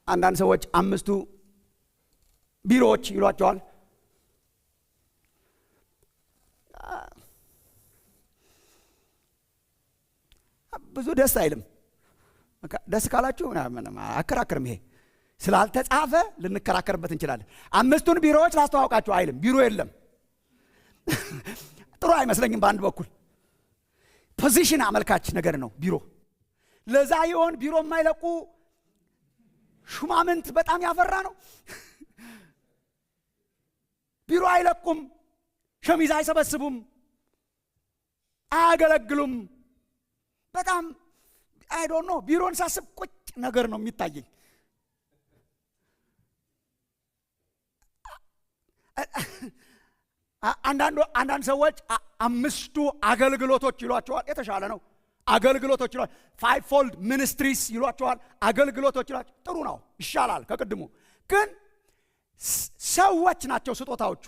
አንዳንድ ሰዎች አምስቱ ቢሮዎች ይሏቸዋል። ብዙ ደስ አይልም። ደስ ካላችሁ አከራከርም። ይሄ ስላልተጻፈ ልንከራከርበት እንችላለን። አምስቱን ቢሮዎች ላስተዋውቃችሁ አይልም። ቢሮ የለም። ጥሩ አይመስለኝም። በአንድ በኩል ፖዚሽን አመልካች ነገር ነው ቢሮ። ለዛ ይሆን ቢሮ የማይለቁ ሹማምንት በጣም ያፈራ ነው። ቢሮ አይለቁም፣ ሸሚዝ አይሰበስቡም፣ አያገለግሉም። በጣም አይ ዶንት ኖ ቢሮን ሳስብ ቁጭ ነገር ነው የሚታየኝ። አንዳንድ ሰዎች አምስቱ አገልግሎቶች ይሏቸዋል። የተሻለ ነው አገልግሎቶች ይሏቸዋል። ፋይቭ ፎልድ ሚኒስትሪስ ይሏቸዋል። አገልግሎቶች ይሏቸዋል። ጥሩ ነው፣ ይሻላል ከቅድሙ። ግን ሰዎች ናቸው ስጦታዎቹ።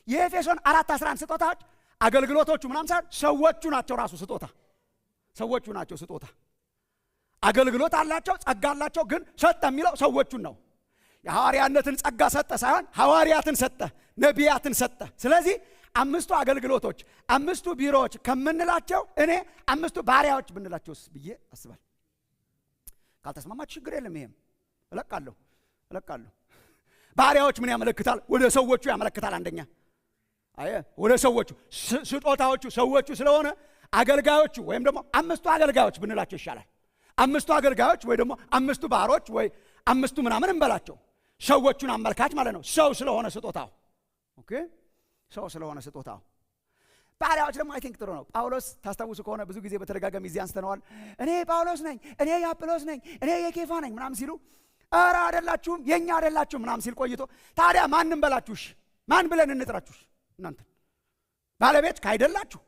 የኤፌሶን 4:11 ስጦታዎች አገልግሎቶቹ ምናምን ሳይሆን ሰዎቹ ናቸው ራሱ ስጦታ። ሰዎቹ ናቸው ስጦታ። አገልግሎት አላቸው፣ ጸጋ አላቸው። ግን ሰጠ የሚለው ሰዎቹን ነው። የሐዋርያነትን ጸጋ ሰጠ ሳይሆን ሐዋርያትን ሰጠ፣ ነቢያትን ሰጠ። ስለዚህ አምስቱ አገልግሎቶች፣ አምስቱ ቢሮዎች ከምንላቸው እኔ አምስቱ ባሪያዎች ብንላቸውስ ብዬ አስባለሁ። ካልተስማማችሁ ችግር የለም። ይሄም እለቃለሁ። ባሪያዎች ምን ያመለክታል? ወደ ሰዎቹ ያመለክታል። አንደኛ ወደ ሰዎቹ ስጦታዎቹ ሰዎቹ ስለሆነ አገልጋዮቹ ወይም ደግሞ አምስቱ አገልጋዮች ብንላቸው ይሻላል። አምስቱ አገልጋዮች ወይ ደግሞ አምስቱ ባሮች ወይ አምስቱ ምናምን እንበላቸው። ሰዎቹን አመልካች ማለት ነው። ሰው ስለሆነ ስጦታው ኦኬ፣ ሰው ስለሆነ ስጦታው። ባሪያዎች ደግሞ አይ ቲንክ ጥሩ ነው። ጳውሎስ ታስታውሱ ከሆነ ብዙ ጊዜ በተደጋጋሚ እዚህ አንስተነዋል። እኔ ጳውሎስ ነኝ፣ እኔ የአጵሎስ ነኝ፣ እኔ የኬፋ ነኝ ምናምን ሲሉ ኧረ አይደላችሁም፣ የኛ አይደላችሁም ምናምን ሲል ቆይቶ ታዲያ ማንም በላችሁሽ? ማን ብለን እንጥራችሁሽ? እናንተ ባለቤት ካይደላችሁ፣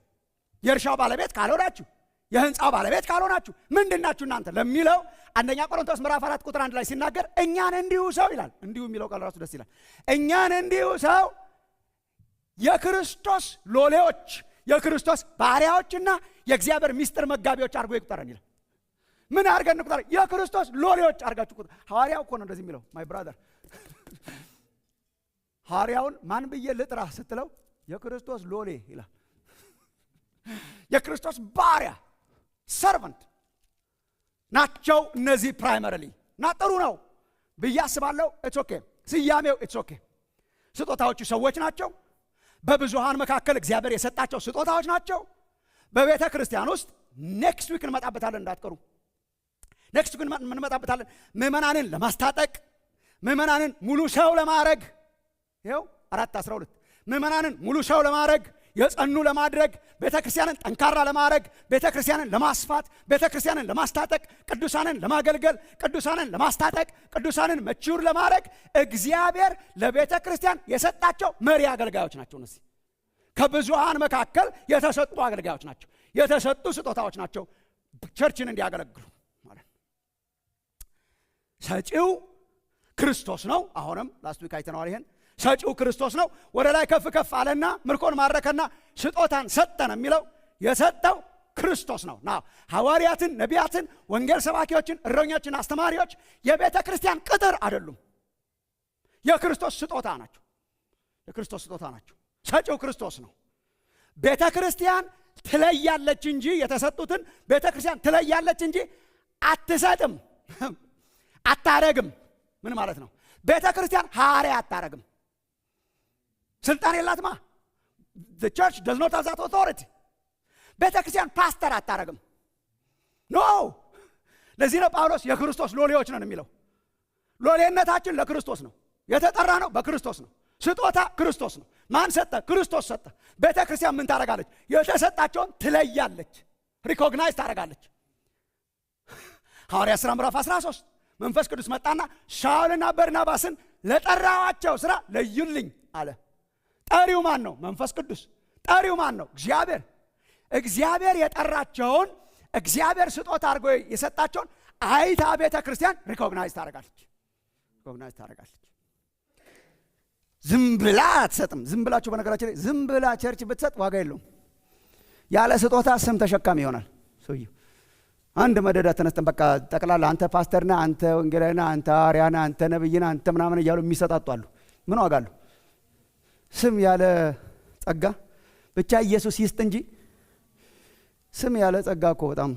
የእርሻው ባለቤት ካልሆናችሁ፣ የህንፃው ባለቤት ካልሆናችሁ ምንድናችሁ እናንተ ለሚለው አንደኛ ቆሮንቶስ ምዕራፍ 4 ቁጥር 1 ላይ ሲናገር እኛን እንዲሁ ሰው ይላል። እንዲሁ የሚለው ቃል ራሱ ደስ ይላል። እኛን እንዲሁ ሰው የክርስቶስ ሎሌዎች፣ የክርስቶስ ባሪያዎችና የእግዚአብሔር ምስጢር መጋቢዎች አድርጎ ይቁጠረን ይላል። ምን አድርገን እንቁጠር? የክርስቶስ ሎሌዎች አድርጋችሁ ቁጠሩ። ሐዋርያው እኮ ነው እንደዚህ የሚለው። ማይ ብራዘር ሐዋርያውን ማን ብዬ ልጥራ ስትለው የክርስቶስ ሎሌ ይላል። የክርስቶስ ባሪያ ሰርቨንት ናቸው እነዚህ ፕራይመሪሊ። እና ጥሩ ነው ብዬ አስባለሁ። ኢትስ ኦኬ፣ ስያሜው ኢትስ ኦኬ። ስጦታዎቹ ሰዎች ናቸው። በብዙሃን መካከል እግዚአብሔር የሰጣቸው ስጦታዎች ናቸው። በቤተ ክርስቲያን ውስጥ ኔክስት ዊክ እንመጣበታለን፣ እንዳትቀሩ። ኔክስት ዊክ እንመጣበታለን። ምዕመናንን ለማስታጠቅ፣ ምዕመናንን ሙሉ ሰው ለማድረግ ይኸው 4:12 ምዕመናንን ሙሉ ሰው ለማድረግ የጸኑ ለማድረግ ቤተ ክርስቲያንን ጠንካራ ለማድረግ ቤተ ክርስቲያንን ለማስፋት ቤተ ክርስቲያንን ለማስታጠቅ ቅዱሳንን ለማገልገል ቅዱሳንን ለማስታጠቅ ቅዱሳንን መቹር ለማድረግ እግዚአብሔር ለቤተ ክርስቲያን የሰጣቸው መሪ አገልጋዮች ናቸው። እነዚህ ከብዙሃን መካከል የተሰጡ አገልጋዮች ናቸው። የተሰጡ ስጦታዎች ናቸው ቸርችን እንዲያገለግሉ ማለት። ሰጪው ክርስቶስ ነው። አሁንም ላስት ዊክ አይተነዋል ይሄን። ሰጪው ክርስቶስ ነው። ወደ ላይ ከፍ ከፍ አለና ምርኮን ማረከና ስጦታን ሰጠን የሚለው የሰጠው ክርስቶስ ነው። ና ሐዋርያትን፣ ነቢያትን፣ ወንጌል ሰባኪዎችን፣ እረኞችን፣ አስተማሪዎች የቤተ ክርስቲያን ቅጥር አይደሉም። የክርስቶስ ስጦታ ናቸው። የክርስቶስ ስጦታ ናቸው። ሰጪው ክርስቶስ ነው። ቤተ ክርስቲያን ትለያለች እንጂ የተሰጡትን ቤተ ክርስቲያን ትለያለች እንጂ አትሰጥም፣ አታረግም። ምን ማለት ነው? ቤተ ክርስቲያን ሐዋርያ አታረግም። ስልጣን የላትማ። the church does not have that authority። ቤተ ክርስቲያን ፓስተር አታረግም። ኖ ለዚህ ነው ጳውሎስ የክርስቶስ ሎሌዎች ነን የሚለው። ሎሌነታችን ለክርስቶስ ነው። የተጠራ ነው በክርስቶስ ነው። ስጦታ ክርስቶስ ነው። ማን ሰጠ? ክርስቶስ ሰጠ። ቤተ ክርስቲያን ምን ታረጋለች? የተሰጣቸውን ትለያለች፣ ሪኮግናይዝ ታረጋለች። ሐዋርያት ሥራ ምዕራፍ 13 መንፈስ ቅዱስ መጣና ሳውልና በርናባስን ለጠራዋቸው ሥራ ለዩልኝ አለ። ጠሪው ማን ነው? መንፈስ ቅዱስ። ጠሪው ማን ነው? እግዚአብሔር። እግዚአብሔር የጠራቸውን እግዚአብሔር ስጦታ አድርጎ የሰጣቸውን አይታ ቤተ ክርስቲያን ሪኮግናይዝ ታረጋለች። ሪኮግናይዝ ታረጋለች። ዝም ብላ አትሰጥም። ዝም ብላችሁ በነገራችን ላይ ዝም ብላ ቸርች ብትሰጥ ዋጋ የለውም። ያለ ስጦታ ስም ተሸካሚ ይሆናል ሰውየው። አንድ መደዳ ተነስተን በቃ ጠቅላላ አንተ ፓስተር ነህ፣ አንተ ወንጌላዊ ነህ፣ አንተ ሐዋርያ ነህ፣ አንተ ነብይ ነህ፣ አንተ ምናምን እያሉ የሚሰጣጡ አሉ። ምን ዋጋ አለው? ስም ያለ ጸጋ ብቻ ኢየሱስ ይስጥ እንጂ ስም ያለ ጸጋ እኮ በጣም